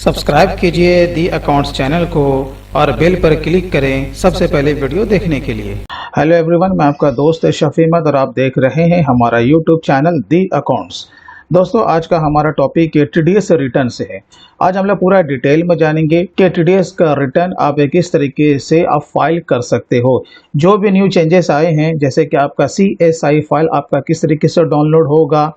Subscribe कीजिए the accounts channel को और बेल पर क्लिक करें सबसे पहले वीडियो देखने के लिए। हेलो एवरीवन, मैं आपका दोस्त शफी अहमद और आप देख रहे हैं हमारा यूट्यूब चैनल दी अकाउंट्स। दोस्तों, आज का हमारा टॉपिक टीडीएस रिटर्न से है। आज हम लोग पूरा डिटेल में जानेंगे कि टीडीएस का रिटर्न आप किस तरीके से आप फाइल कर सकते हो। जो भी न्यू चेंजेस आए हैं, जैसे कि आपका CSI फाइल आपका किस तरीके से डाउनलोड होगा,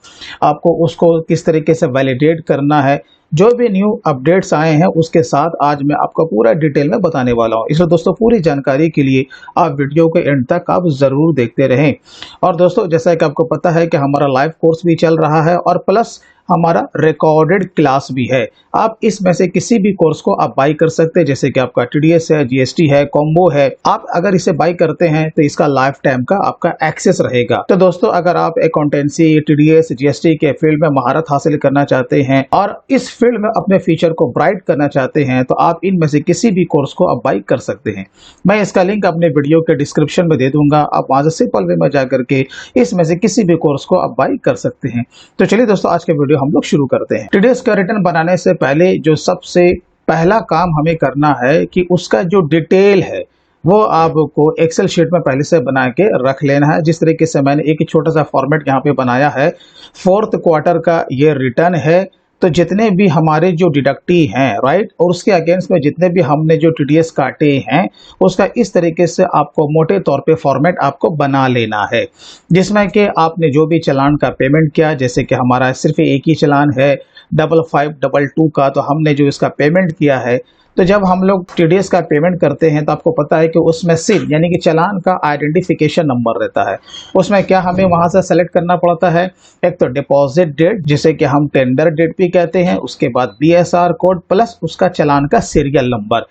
आपको उसको किस तरीके से वैलिडेट करना है, जो भी न्यू अपडेट्स आए हैं उसके साथ आज मैं आपको पूरा डिटेल में बताने वाला हूं। इसलिए दोस्तों, पूरी जानकारी के लिए आप वीडियो के एंड तक आप जरूर देखते रहें। और दोस्तों, जैसा कि आपको पता है कि हमारा लाइव कोर्स भी चल रहा है और प्लस हमारा रिकॉर्डेड क्लास भी है। आप इसमें से किसी भी कोर्स को आप बाई कर सकते हैं, जैसे कि आपका टीडीएस है, जीएसटी है, कॉम्बो है। आप अगर इसे बाई करते हैं तो इसका लाइफ टाइम का आपका एक्सेस रहेगा। तो दोस्तों, अगर आप अकाउंटेंसी, टीडीएस, जीएसटी के फील्ड में महारत हासिल करना चाहते हैं और इस फील्ड में अपने फ्यूचर को ब्राइट करना चाहते हैं, तो आप इनमें से किसी भी कोर्स को आप बाई कर सकते हैं। मैं इसका लिंक अपने वीडियो के डिस्क्रिप्शन में दे दूंगा। आप वहां से सिंपल वे में जाकर के इसमें से किसी भी कोर्स को आप बाई कर सकते हैं। तो चलिए दोस्तों, आज के वीडियो हम लोग शुरू करते हैं। टीडीएस का रिटर्न बनाने से पहले जो सबसे पहला काम हमें करना है कि उसका जो डिटेल है वो आपको एक्सेल शीट में पहले से बना के रख लेना है। जिस तरीके से मैंने एक छोटा सा फॉर्मेट यहाँ पे बनाया है, 4th क्वार्टर का ये रिटर्न है। तो जितने भी हमारे जो डिडक्टी हैं, राइट, और उसके अगेंस्ट में जितने भी हमने जो टीडीएस काटे हैं, उसका इस तरीके से आपको मोटे तौर पे फॉर्मेट आपको बना लेना है, जिसमें कि आपने जो भी चालान का पेमेंट किया, जैसे कि हमारा सिर्फ एक ही चालान है 5522 का, तो हमने जो इसका पेमेंट किया है, तो जब हम लोग टीडीएस का पेमेंट करते हैं तो आपको पता है कि उसमें सिर्फ यानी कि चालान का आइडेंटिफिकेशन नंबर रहता है। उसमें क्या हमें वहां से सेलेक्ट करना पड़ता है, एक तो डिपॉजिट डेट जिसे कि हम टेंडर डेट भी कहते हैं, उसके बाद BSR कोड प्लस उसका चालान का सीरियल नंबर।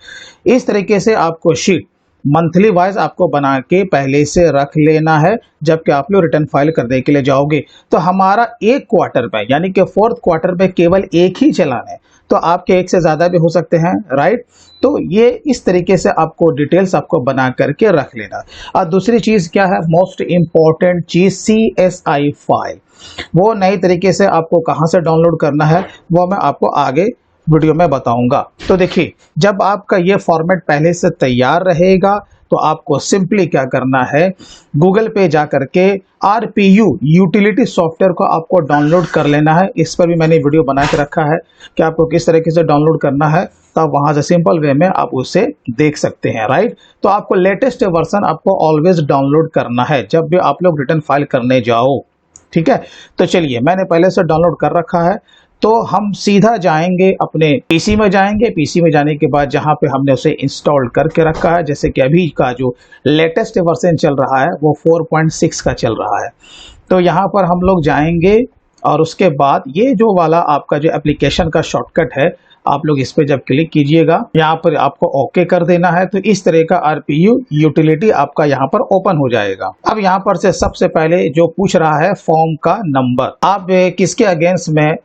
इस तरीके से आपको शीट मंथली वाइज आपको बना के पहले से रख लेना है। जबकि आप लोग रिटर्न फाइल करने के लिए जाओगे तो हमारा एक क्वार्टर में यानी कि 4th क्वार्टर में केवल एक ही चालान है, तो आपके एक से ज्यादा भी हो सकते हैं, राइट। तो ये इस तरीके से आपको डिटेल्स आपको बना करके रख लेना। और दूसरी चीज क्या है, मोस्ट इंपॉर्टेंट चीज, CSI फाइल, वो नई तरीके से आपको कहां से डाउनलोड करना है वो मैं आपको आगे वीडियो में बताऊंगा। तो देखिए, जब आपका ये फॉर्मेट पहले से तैयार रहेगा तो आपको सिंपली क्या करना है, गूगल पे जा करके RPU यूटिलिटी सॉफ्टवेयर को आपको डाउनलोड कर लेना है। इस पर भी मैंने वीडियो बना के रखा है कि आपको किस तरीके से डाउनलोड करना है, तो आप वहां से सिंपल वे में आप उसे देख सकते हैं, राइट। तो आपको लेटेस्ट वर्जन आपको ऑलवेज डाउनलोड करना है जब भी आप लोग रिटर्न फाइल करने जाओ, ठीक है। तो चलिए, मैंने पहले से डाउनलोड कर रखा है, तो हम सीधा जाएंगे अपने पीसी में जाएंगे। पीसी में जाने के बाद जहां पे हमने उसे इंस्टॉल करके रखा है, जैसे कि अभी का जो लेटेस्ट वर्जन चल रहा है वो 4.6 का चल रहा है, तो यहां पर हम लोग जाएंगे और उसके बाद ये जो वाला आपका जो एप्लीकेशन का शॉर्टकट है, आप लोग इस पे जब क्लिक कीजिएगा, यहाँ पर आपको ओके कर देना है। तो इस तरह का RPU यूटिलिटी आपका यहाँ पर ओपन हो जाएगा। अब यहाँ पर से सबसे पहले जो पूछ रहा है फॉर्म का नंबर, आप किसके अगेंस्ट में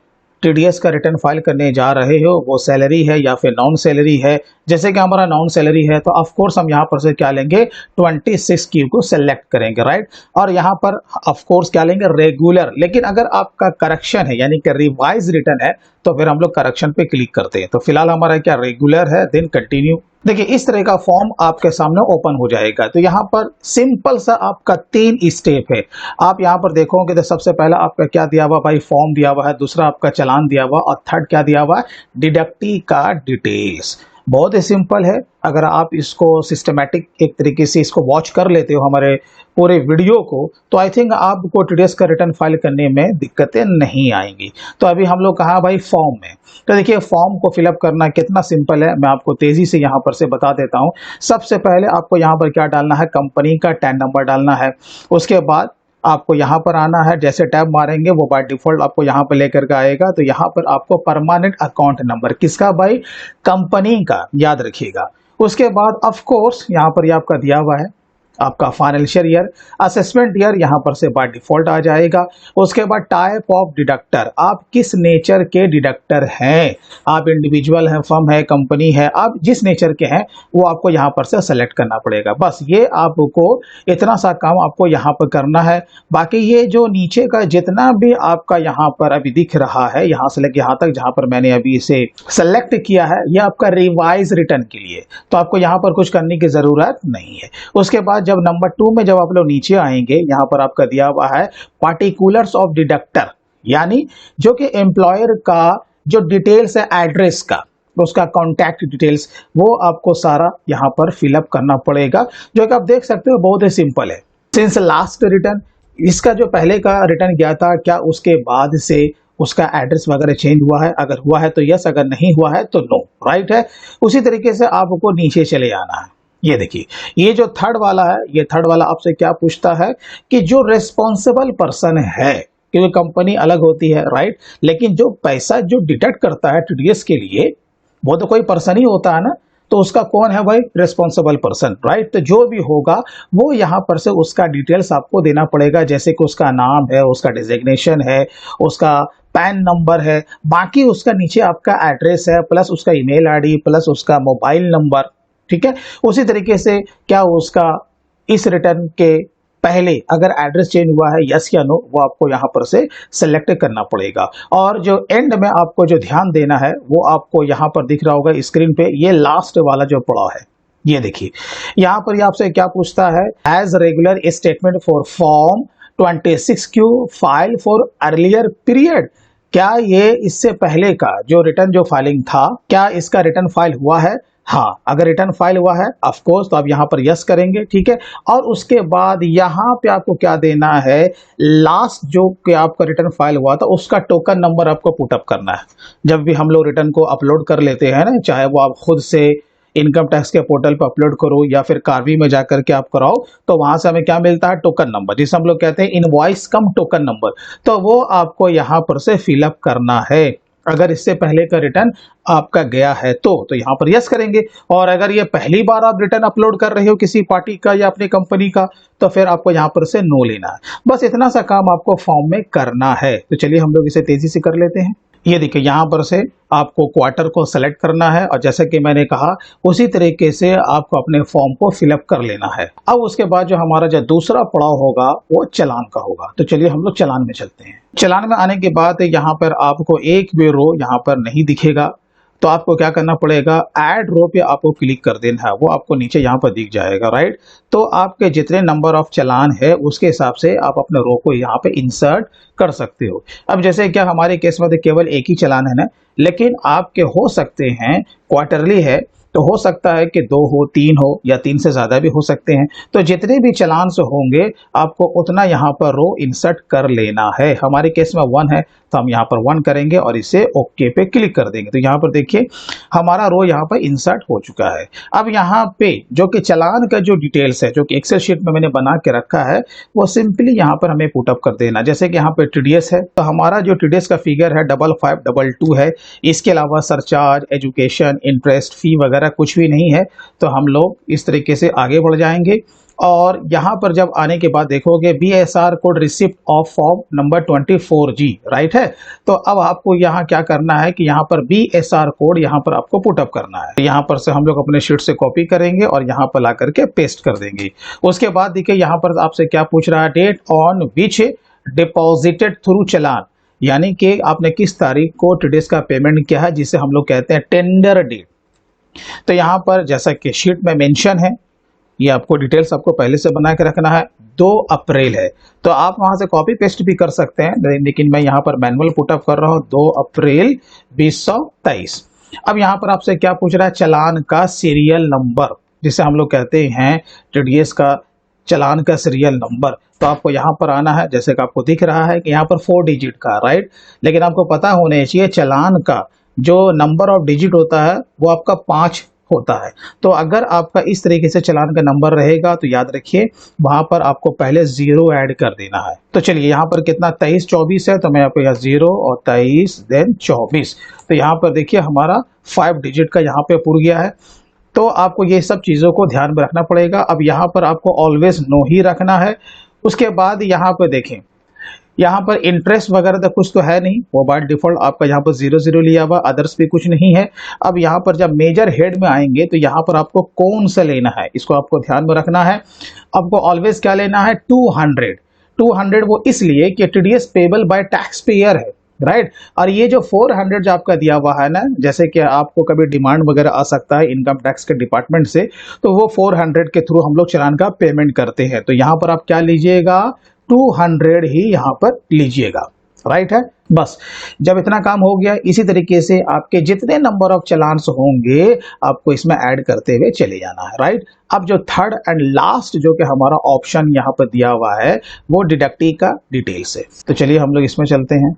टीडीएस का रिटर्न फाइल करने जा रहे हो, वो सैलरी है या फिर नॉन सैलरी है। जैसे कि हमारा नॉन सैलरी है तो ऑफ कोर्स हम यहाँ पर से क्या लेंगे, 26Q को सेलेक्ट करेंगे, राइट। और यहाँ पर ऑफ कोर्स क्या लेंगे, रेगुलर। लेकिन अगर आपका करेक्शन है यानी कि रिवाइज रिटर्न है तो फिर हम लोग करेक्शन पे क्लिक करते हैं। तो फिलहाल हमारा क्या रेगुलर है, देन कंटिन्यू। देखिए, इस तरह का फॉर्म आपके सामने ओपन हो जाएगा। तो यहाँ पर सिंपल सा आपका 3 स्टेप है। आप यहाँ पर देखोगे तो सबसे पहला आपका क्या दिया हुआ भाई, फॉर्म दिया हुआ है, दूसरा आपका चालान दिया हुआ, और थर्ड क्या दिया हुआ है, डिडक्टी का डिटेल्स। बहुत ही सिंपल है। अगर आप इसको सिस्टमैटिक एक तरीके से इसको वॉच कर लेते हो हमारे पूरे वीडियो को, तो आई थिंक आपको टीडीएस का रिटर्न फाइल करने में दिक्कतें नहीं आएंगी। तो अभी हम लोग कहाँ भाई, फॉर्म में। तो देखिए, फॉर्म को फिलअप करना कितना सिंपल है, मैं आपको तेजी से यहाँ पर से बता देता हूँ। सबसे पहले आपको यहाँ पर क्या डालना है, कंपनी का टैन नंबर डालना है। उसके बाद आपको यहाँ पर आना है, जैसे टैब मारेंगे वो बाय डिफॉल्ट आपको यहाँ पर लेकर के आएगा। तो यहाँ पर आपको परमानेंट अकाउंट नंबर, किसका भाई, कंपनी का, याद रखिएगा। उसके बाद ऑफ कोर्स यहाँ पर ये आपका दिया हुआ है आपका फाइनेंशियल ईयर, असेसमेंट ईयर यहाँ पर से बाय डिफॉल्ट आ जाएगा। उसके बाद टाइप ऑफ डिडक्टर, आप किस नेचर के डिडक्टर हैं, आप इंडिविजुअल हैं, फर्म है, कंपनी है, आप जिस नेचर के हैं वो आपको यहाँ पर से सेलेक्ट करना पड़ेगा। बस ये आपको इतना सा काम आपको यहाँ पर करना है। बाकी ये जो नीचे का जितना भी आपका यहाँ पर अभी दिख रहा है, यहाँ से लेकर यहाँ तक जहाँ पर मैंने अभी इसे सेलेक्ट किया है, ये आपका रिवाइज रिटर्न के लिए, तो आपको यहाँ पर कुछ करने की जरूरत नहीं है। उसके बाद जब नंबर 2 में जब आप लोग नीचे आएंगे, यहाँ पर आपका दिया हुआ है पार्टिकुलर्स ऑफ डिडक्टर, यानी जो कि एम्प्लॉयर का जो डिटेल्स है एड्रेस का, उसका कॉन्टैक्ट डिटेल्स, वो आपको सारा यहाँ पर फिलअप करना पड़ेगा, जो कि आप देख सकते हो बहुत ही सिंपल है। सिंस लास्ट रिटर्न, इसका जो पहले का रिटर्न गया था, क्या उसके बाद से उसका एड्रेस वगैरह चेंज हुआ है, अगर हुआ है तो यस, अगर नहीं हुआ है तो नो, राइट है। उसी तरीके से आपको नीचे चले आना है। ये देखिए, ये जो थर्ड वाला है, ये थर्ड वाला आपसे क्या पूछता है कि जो रेस्पॉन्सिबल पर्सन है, क्योंकि कंपनी अलग होती है, राइट, लेकिन जो पैसा जो डिडक्ट करता है टीडीएस के लिए, वो तो कोई पर्सन ही होता है ना, तो उसका कौन है भाई, रेस्पॉन्सिबल पर्सन, राइट। तो जो भी होगा वो यहाँ पर से उसका डिटेल्स आपको देना पड़ेगा, जैसे कि उसका नाम है, उसका डिजिग्नेशन है, उसका पैन नंबर है, बाकी उसका नीचे आपका एड्रेस है, प्लस उसका ईमेल आईडी, प्लस उसका मोबाइल नंबर, ठीक है। उसी तरीके से क्या उसका इस रिटर्न के पहले अगर एड्रेस चेंज हुआ है, यस या नो, वो आपको यहाँ पर से सेलेक्ट करना पड़ेगा। और जो एंड में आपको जो ध्यान देना है वो आपको यहाँ पर दिख रहा होगा स्क्रीन पे, ये लास्ट वाला जो पड़ा है, ये देखिए, यहाँ पर ये आपसे क्या पूछता है, as regular statement for form 26Q file for earlier period, क्या ये इससे पहले का जो रिटर्न जो फाइलिंग था, क्या इसका रिटर्न फाइल हुआ है? हाँ, अगर रिटर्न फाइल हुआ है ऑफ कोर्स तो आप यहाँ पर यस करेंगे, ठीक है। और उसके बाद यहाँ पे आपको क्या देना है, लास्ट जो कि आपका रिटर्न फाइल हुआ था उसका टोकन नंबर आपको पुटअप करना है। जब भी हम लोग रिटर्न को अपलोड कर लेते हैं ना, चाहे वो आप खुद से इनकम टैक्स के पोर्टल पर अपलोड करो या फिर कार्वी में जाकर के आप कराओ, तो वहां से हमें क्या मिलता है, टोकन नंबर, जिसे हम लोग कहते हैं इनवॉइस कम टोकन नंबर, तो वो आपको यहाँ पर से फिलअप करना है। अगर इससे पहले का रिटर्न आपका गया है तो यहाँ पर यस करेंगे, और अगर ये पहली बार आप रिटर्न अपलोड कर रहे हो किसी पार्टी का या अपनी कंपनी का, तो फिर आपको यहाँ पर से नो लेना है। बस इतना सा काम आपको फॉर्म में करना है। तो चलिए हम लोग इसे तेजी से कर लेते हैं। ये देखिए, यहाँ पर से आपको क्वार्टर को सेलेक्ट करना है, और जैसे कि मैंने कहा उसी तरीके से आपको अपने फॉर्म को फिलअप कर लेना है। अब उसके बाद जो हमारा जो दूसरा पड़ाव होगा वो चालान का होगा। तो चलिए हम लोग चालान में चलते हैं। चालान में आने के बाद यहाँ पर आपको एक भी रो यहाँ पर नहीं दिखेगा, तो आपको क्या करना पड़ेगा, ऐड रो पे आपको क्लिक कर देना है, वो आपको नीचे यहाँ पर दिख जाएगा, राइट। तो आपके जितने नंबर ऑफ चालान है उसके हिसाब से आप अपने रो को यहाँ पे इंसर्ट कर सकते हो। अब जैसे क्या हमारे केस में तो केवल एक ही चालान है ना, लेकिन आपके हो सकते हैं क्वार्टरली है तो हो सकता है कि 2 हो, 3 हो, या 3 से ज़्यादा भी हो सकते हैं। तो जितने भी चालान से होंगे आपको उतना यहाँ पर रो इंसर्ट कर लेना है। हमारे केस में 1 है तो हम यहाँ पर 1 करेंगे और इसे ओके पे क्लिक कर देंगे। तो यहाँ पर देखिए हमारा रो यहाँ पर इंसर्ट हो चुका है। अब यहाँ पे जो कि चालान का जो डिटेल्स है, जो कि एक्सेल शीट में मैंने बना के रखा है, वो सिंपली यहाँ पर हमें पुटअप कर देना। जैसे कि यहाँ पे टीडीएस है, तो हमारा जो टीडीएस का फिगर है 5522 है। इसके अलावा सरचार्ज, एजुकेशन, इंटरेस्ट, फी वगैरह कुछ भी नहीं है। तो हम लोग इस तरीके से आगे बढ़ जाएंगे, और यहाँ पर जब आने के बाद देखोगे BSR code receipt of form number 24G, right है। तो अब आपको यहाँ क्या करना है कि यहाँ पर BSR कोड यहाँ पर आपको पुटअप करना है। यहाँ पर से हम लोग अपने शीट से कॉपी करेंगे और यहाँ पर ला करके पेस्ट कर देंगे। उसके बाद देखिए यहाँ पर आपसे क्या पूछ रहा है, date on which deposited through challan, यानी कि आपने किस तारीख को टीडीएस का पेमेंट किया है, जिसे हम लोग कहते हैं टेंडर डेट। तो यहाँ पर जैसा कि शीट में मेंशन है, ये आपको डिटेल्स आपको पहले से बना के रखना है, 2 अप्रैल है। तो आप वहां से कॉपी पेस्ट भी कर सकते हैं, लेकिन मैं यहाँ पर मैनुअल पुटअप कर रहा हूँ 2 अप्रैल 2023। अब यहाँ पर आपसे क्या पूछ रहा है, चालान का सीरियल नंबर, जिसे हम लोग कहते हैं टीडीएस का चालान का सीरियल नंबर। तो आपको यहाँ पर आना है, जैसे कि आपको दिख रहा है कि यहाँ पर 4 डिजिट का, राइट। लेकिन आपको पता होना चाहिए चालान का जो नंबर ऑफ डिजिट होता है वो आपका 5 होता है। तो अगर आपका इस तरीके से चालान का नंबर रहेगा तो याद रखिए वहां पर आपको पहले 0 ऐड कर देना है। तो चलिए यहाँ पर कितना 23-24 है, तो मैं आपको यहाँ 0 और 23 देन 24। तो यहाँ पर देखिए हमारा 5 डिजिट का यहाँ पे पुर गया है। तो आपको ये सब चीज़ों को ध्यान में रखना पड़ेगा। अब यहाँ पर आपको ऑलवेज नो ही रखना है। उसके बाद यहाँ पर देखें, यहाँ पर इंटरेस्ट वगैरह तो कुछ तो है नहीं, वो बाय डिफॉल्ट आपका यहाँ पर 0 लिया हुआ, अदर्स भी कुछ नहीं है। अब यहाँ पर जब मेजर हेड में आएंगे तो यहाँ पर आपको कौन सा लेना है, इसको आपको ध्यान में रखना है। आपको ऑलवेज क्या लेना है, 200 वो इसलिए कि TDS payable by tax payer है, राइट। और ये जो 400 जो आपका दिया हुआ है ना, जैसे कि आपको कभी डिमांड वगैरह आ सकता है इनकम टैक्स के डिपार्टमेंट से, तो वो 400 के थ्रू हम लोग चालान का पेमेंट करते हैं। तो यहाँ पर आप क्या लीजिएगा, 200 ही यहाँ पर लीजिएगा, राइट है। बस जब इतना काम हो गया, इसी तरीके से आपके जितने नंबर ऑफ चालान्स होंगे आपको इसमें ऐड करते हुए चले जाना है, राइट। अब जो थर्ड एंड लास्ट जो कि हमारा ऑप्शन यहाँ पर दिया हुआ है वो डिडक्टिव का डिटेल्स है। तो चलिए हम लोग इसमें चलते हैं।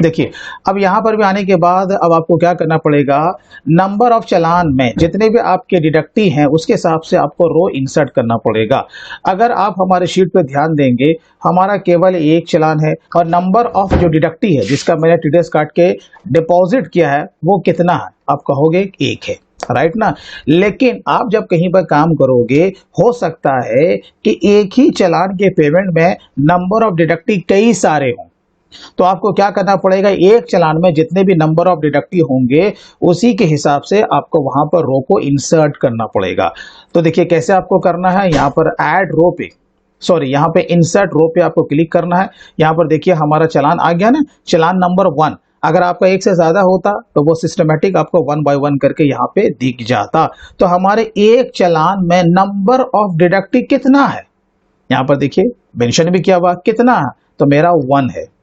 देखिए, अब यहाँ पर भी आने के बाद अब आपको क्या करना पड़ेगा, नंबर ऑफ चालान में जितने भी आपके डिडक्टी हैं उसके हिसाब से आपको रो इंसर्ट करना पड़ेगा। अगर आप हमारे शीट पे ध्यान देंगे, हमारा केवल एक चालान है और नंबर ऑफ जो डिडक्टी है जिसका मैंने टीडीएस काट के डिपॉजिट किया है वो कितना है, आप कहोगे एक है, राइट ना। लेकिन आप जब कहीं पर काम करोगे, हो सकता है कि एक ही चालान के पेमेंट में नंबर ऑफ डिडक्टी कई सारे हों, तो आपको क्या करना पड़ेगा, एक चालान में जितने भी नंबर ऑफ डिडक्टिव होंगे उसी के हिसाब से आपको वहां पर रो को इंसर्ट करना पड़ेगा। तो देखिए कैसे आपको करना है, यहाँ पर ऐड रो पे, सॉरी यहाँ पे इंसर्ट रो पे आपको क्लिक करना है। यहाँ पर देखिए हमारा चालान आ गया ना, चालान नंबर 1। अगर आपका एक से ज्यादा होता तो वो सिस्टमेटिक आपको 1 बाय 1 करके यहाँ पे दिख जाता। तो हमारे एक चालान में नंबर ऑफ डिडक्टिव कितना है, यहाँ पर देखिए मेंशन भी किया हुआ कितना है, तो मेरा 1 है।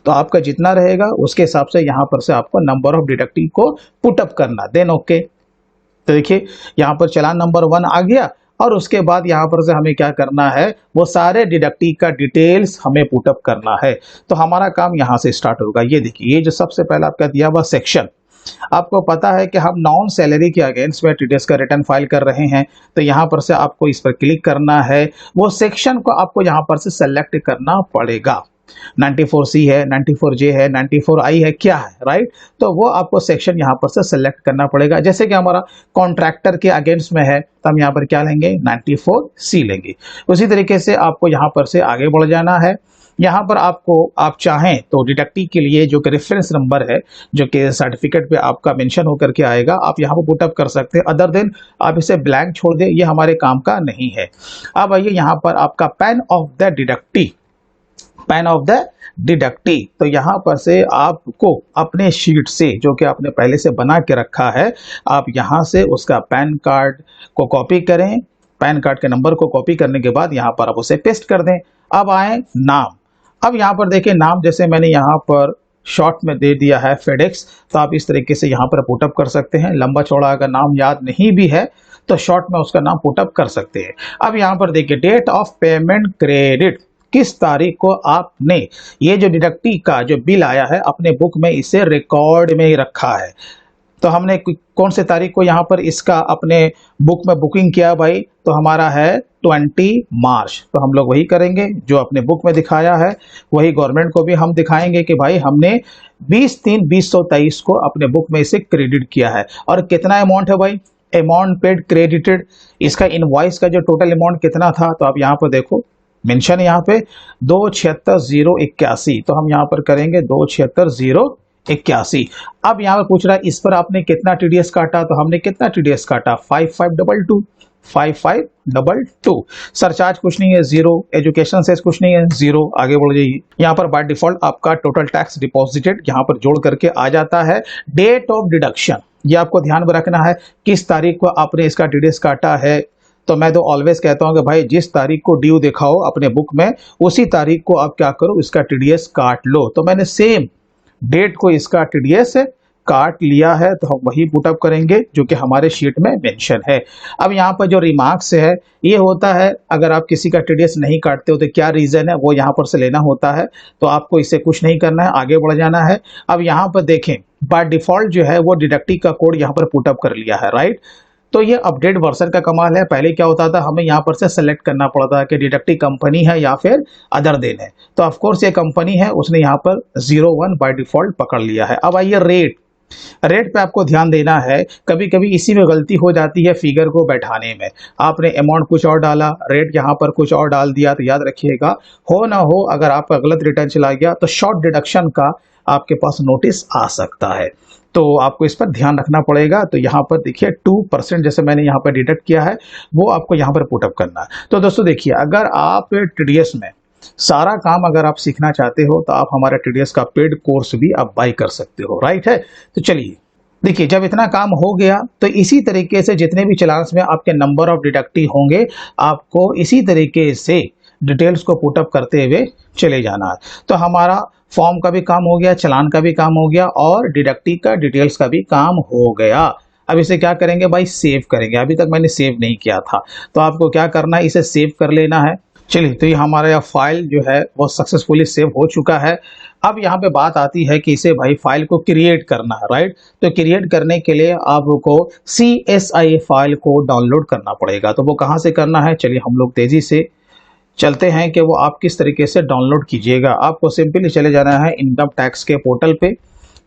तो आपका जितना रहेगा उसके हिसाब से यहां पर से आपको नंबर ऑफ डिडक्टिव को पुट अप करना, देन ओके। तो देखिए यहां पर चालान नंबर 1 आ गया और उसके बाद यहां पर से हमें क्या करना है, वो सारे डिडक्टिव का डिटेल्स हमें पुट अप करना है। तो हमारा काम यहां से स्टार्ट होगा। ये देखिए, ये जो सबसे पहला आपका दिया हुआ सेक्शन, आपको पता है कि हम नॉन सैलरी के अगेंस्ट में टीडीएस का रिटर्न फाइल कर रहे हैं, तो यहां पर से आपको इस पर क्लिक करना है। वो सेक्शन को आपको यहां पर से सेलेक्ट करना पड़ेगा। 94C है, 94J है, 94I है, क्या है, राइट। तो वो आपको सेक्शन यहाँ पर से सेलेक्ट करना पड़ेगा। जैसे कि हमारा कॉन्ट्रैक्टर के अगेंस्ट में है तो हम यहाँ पर क्या लेंगे, 94C लेंगे। उसी तरीके से आपको यहाँ पर से आगे बढ़ जाना है। यहाँ पर आपको आप चाहें तो डिडक्टिव के लिए जो कि रेफरेंस नंबर है जो कि सर्टिफिकेट पे आपका मेंशन होकर के आएगा, आप यहाँ पर पुटअप कर सकते हैं। अदर देन आप इसे ब्लैंक छोड़ दें, ये हमारे काम का नहीं है। अब आइए यहाँ पर आपका pan of the deductive, pan of the deductive, तो यहां पर से आपको अपने शीट से जो कि आपने पहले से बना के रखा है, आप यहां से उसका पैन कार्ड को कॉपी करें। पैन कार्ड के नंबर को कॉपी करने के बाद यहां पर आप उसे पेस्ट कर दें। अब आए नाम। अब यहां पर देखिए नाम, जैसे मैंने यहां पर शॉर्ट में दे दिया है फेडेक्स, तो आप इस तरीके से यहां पर पुटअप कर सकते हैं। लंबा चौड़ा अगर नाम याद नहीं भी है तो शॉर्ट में उसका नाम पुटअप कर सकते हैं। अब यहां पर देखिए डेट ऑफ पेमेंट क्रेडिट, किस तारीख को आपने ये जो डिडक्टिव का जो बिल आया है अपने बुक में इसे रिकॉर्ड में ही रखा है। तो हमने कौन से तारीख को यहाँ पर इसका अपने बुक में बुकिंग किया भाई, तो हमारा है 20 मार्च। तो हम लोग वही करेंगे जो अपने बुक में दिखाया है, वही गवर्नमेंट को भी हम दिखाएंगे कि भाई हमने 20/3/2023 को अपने बुक में इसे क्रेडिट किया है। और कितना अमाउंट है भाई, अमाउंट पेड क्रेडिटेड, इसका इनवॉइस का जो टोटल अमाउंट कितना था, तो आप यहाँ पर देखो मेंशन यहाँ पे 276,081, तो हम यहाँ पर करेंगे 276,081। अब यहाँ पर पूछ रहा है इस पर आपने कितना टीडीएस काटा, तो हमने कितना टीडीएस काटा, 5522, 5522। सरचार्ज कुछ नहीं है, 0। एजुकेशन सेस कुछ नहीं है, 0। आगे बढ़ जाइए। यहाँ पर बाय डिफॉल्ट आपका टोटल टैक्स डिपॉजिटेड यहाँ पर जोड़ करके आ जाता है। डेट ऑफ डिडक्शन, ये आपको ध्यान में रखना है, किस तारीख को आपने इसका टीडीएस काटा है। तो मैं तो ऑलवेज कहता हूं कि भाई जिस तारीख को ड्यू दिखाओ अपने बुक में, उसी तारीख को आप क्या करो, इसका टीडीएस काट लो। तो मैंने सेम डेट को इसका टीडीएस काट लिया है, तो हम वही पुटअप करेंगे जो कि हमारे शीट में मेंशन है। अब यहाँ पर जो रिमार्क्स है ये होता है, अगर आप किसी का टीडीएस नहीं काटते हो तो क्या रीजन है वो यहाँ पर से लेना होता है। तो आपको इससे कुछ नहीं करना है, आगे बढ़ जाना है। अब यहाँ पर देखें बाय डिफॉल्ट जो है वो डिडक्टिव का कोड यहाँ पर पुटअप कर लिया है, राइट। तो ये अपडेट वर्जन का कमाल है। पहले क्या होता था, हमें यहाँ पर से सेलेक्ट करना पड़ता है कि डिडक्टिव कंपनी है या फिर अदर देन है। तो ऑफ कोर्स ये कंपनी है, उसने यहाँ पर 01 बाय डिफॉल्ट पकड़ लिया है। अब आइए रेट, रेट पे आपको ध्यान देना है। कभी कभी इसी में गलती हो जाती है फिगर को बैठाने में। आपने अमाउंट कुछ और डाला, रेट यहाँ पर कुछ और डाल दिया, तो याद रखिएगा हो ना हो अगर आपका गलत रिटर्न चला गया तो शॉर्ट डिडक्शन का आपके पास नोटिस आ सकता है। तो आपको इस पर ध्यान रखना पड़ेगा। तो यहाँ पर देखिए 2% जैसे मैंने यहाँ पर डिडक्ट किया है वो आपको यहाँ पर पुटअप करना है। तो दोस्तों देखिए, अगर आप टीडीएस में सारा काम अगर आप सीखना चाहते हो तो आप हमारे टीडीएस का पेड कोर्स भी आप बाय कर सकते हो, राइट है। तो चलिए देखिए, जब इतना काम हो गया तो इसी तरीके से जितने भी चालान्स में आपके नंबर ऑफ डिडक्टी होंगे आपको इसी तरीके से डिटेल्स को पुटअप करते हुए चले जाना है। तो हमारा फॉर्म का भी काम हो गया, चालान का भी काम हो गया और डिडक्टी का डिटेल्स का भी काम हो गया। अब इसे क्या करेंगे भाई, सेव करेंगे। अभी तक मैंने सेव नहीं किया था तो आपको क्या करना है, इसे सेव कर लेना है। चलिए, तो ये हमारा यह फाइल जो है वो सक्सेसफुली सेव हो चुका है। अब यहाँ पे बात आती है कि इसे भाई फाइल को क्रिएट करना है, राइट। तो क्रिएट करने के लिए आपको CSI फाइल को डाउनलोड करना पड़ेगा। तो वो कहाँ से करना है, चलिए हम लोग तेजी से चलते हैं कि वो आप किस तरीके से डाउनलोड कीजिएगा। आपको सिंपली चले जाना है इनकम टैक्स के पोर्टल पे।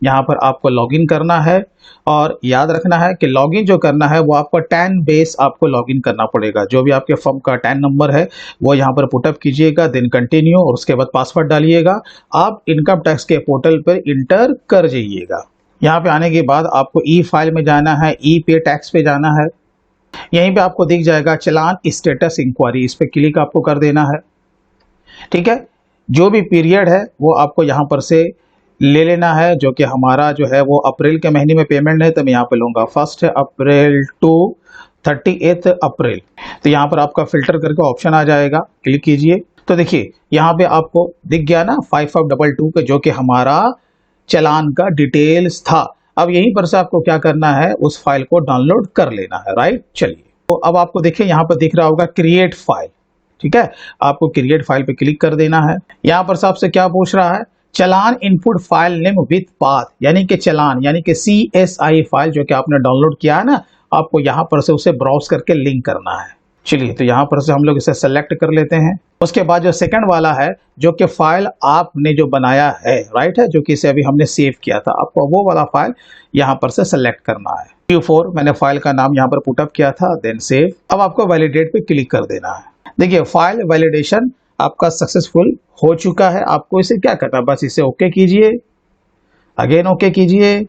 यहाँ पर आपको लॉगिन करना है और याद रखना है कि लॉगिन जो करना है वो आपको टैन बेस आपको लॉगिन करना पड़ेगा। जो भी आपके फर्म का टैन नंबर है वो यहाँ पर पुटअप कीजिएगा, देन कंटिन्यू और उसके बाद पासवर्ड डालिएगा। आप इनकम टैक्स के पोर्टल पर इंटर कर जाइएगा। यहाँ पे आने के बाद आपको ई फाइल में जाना है, ई पे टैक्स पे जाना है। यहीं पे आपको दिख जाएगा चालान स्टेटस इंक्वायरी, इस पर क्लिक आपको कर देना है। ठीक है, जो भी पीरियड है वो आपको यहाँ पर से ले लेना है। जो कि हमारा जो है वो अप्रैल के महीने में पेमेंट है तो मैं यहाँ पे लूँगा 1 अप्रैल टू 30 अप्रैल। तो यहाँ पर आपका फिल्टर करके ऑप्शन आ जाएगा, क्लिक कीजिए। तो देखिए यहाँ पे आपको दिख गया ना 5522 का, जो कि हमारा चालान का डिटेल्स था। अब यहीं पर से आपको क्या करना है, उस फाइल को डाउनलोड कर लेना है, राइट। चलिए, तो अब आपको देखिए यहाँ पर दिख रहा होगा क्रिएट फाइल। ठीक है, आपको क्रिएट फाइल पे क्लिक कर देना है। यहाँ पर से आपसे क्या पूछ रहा है, challan input file name with path, यानी कि चालान यानी कि CSI फाइल जो कि आपने डाउनलोड किया है ना, आपको यहाँ पर से उसे ब्राउज करके लिंक करना है। चलिए, तो यहाँ पर से हम लोग इसे सेलेक्ट कर लेते हैं। उसके बाद जो सेकंड वाला है जो कि फाइल आपने जो बनाया है, राइट है, जो कि इसे अभी हमने सेव किया था, आपको वो वाला फाइल यहाँ पर से सेलेक्ट करना है। Q4 मैंने फाइल का नाम यहाँ पर पुटअप किया था, देन सेव। अब आपको वैलिडेट पे क्लिक कर देना है। देखिए, फाइल वैलिडेशन आपका सक्सेसफुल हो चुका है। आपको इसे क्या करना है, बस इसे ओके कीजिए, अगेन ओके कीजिए,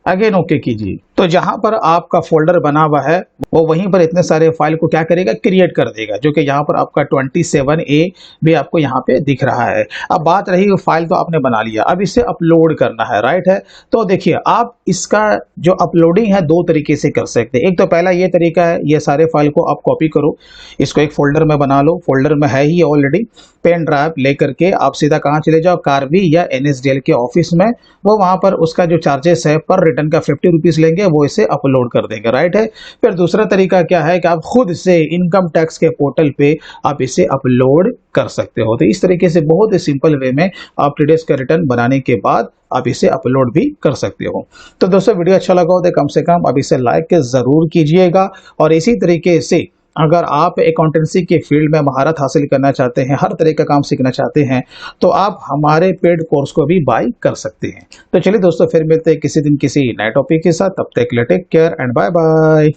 अगेन ओके कीजिए। तो जहां पर आपका फोल्डर बना हुआ है वो वहीं पर इतने सारे फाइल को क्या करेगा, क्रिएट कर देगा। जो कि यहाँ पर आपका 27A भी आपको यहाँ पे दिख रहा है। अब बात रही फाइल तो आपने बना लिया, अब इसे अपलोड करना है, राइट है। तो देखिए, आप इसका जो अपलोडिंग है दो तरीके से कर सकते हैं। एक तो पहला ये तरीका है, ये सारे फाइल को आप कॉपी करो, इसको एक फोल्डर में बना लो, फोल्डर में है ही ऑलरेडी। पेन ड्राइव लेकर के आप सीधा कहाँ चले जाओ, कार्बी या NSDL के ऑफिस में। वो वहां पर उसका जो चार्जेस है पर रिटर्न का 50 रुपीज लेंगे, वो इसे अपलोड कर देंगे, राइट है। फिर दूसरा तरीका क्या है कि आप खुद से इनकम टैक्स के पोर्टल पे आप इसे अपलोड कर सकते हो। तो इस तरीके से बहुत ही सिंपल वे में आप टीडीएस का रिटर्न बनाने के बाद आप इसे अपलोड भी कर सकते हो। तो दोस्तों, वीडियो अच्छा लगा हो तो कम से कम आप इसे लाइक जरूर कीजिएगा। और इसी तरीके से अगर आप अकाउंटेंसी के फील्ड में महारत हासिल करना चाहते हैं, हर तरह का काम सीखना चाहते हैं, तो आप हमारे पेड कोर्स को भी बाय कर सकते हैं। तो चलिए दोस्तों, फिर मिलते हैं किसी दिन किसी नए टॉपिक के साथ। तब तक take care and bye bye.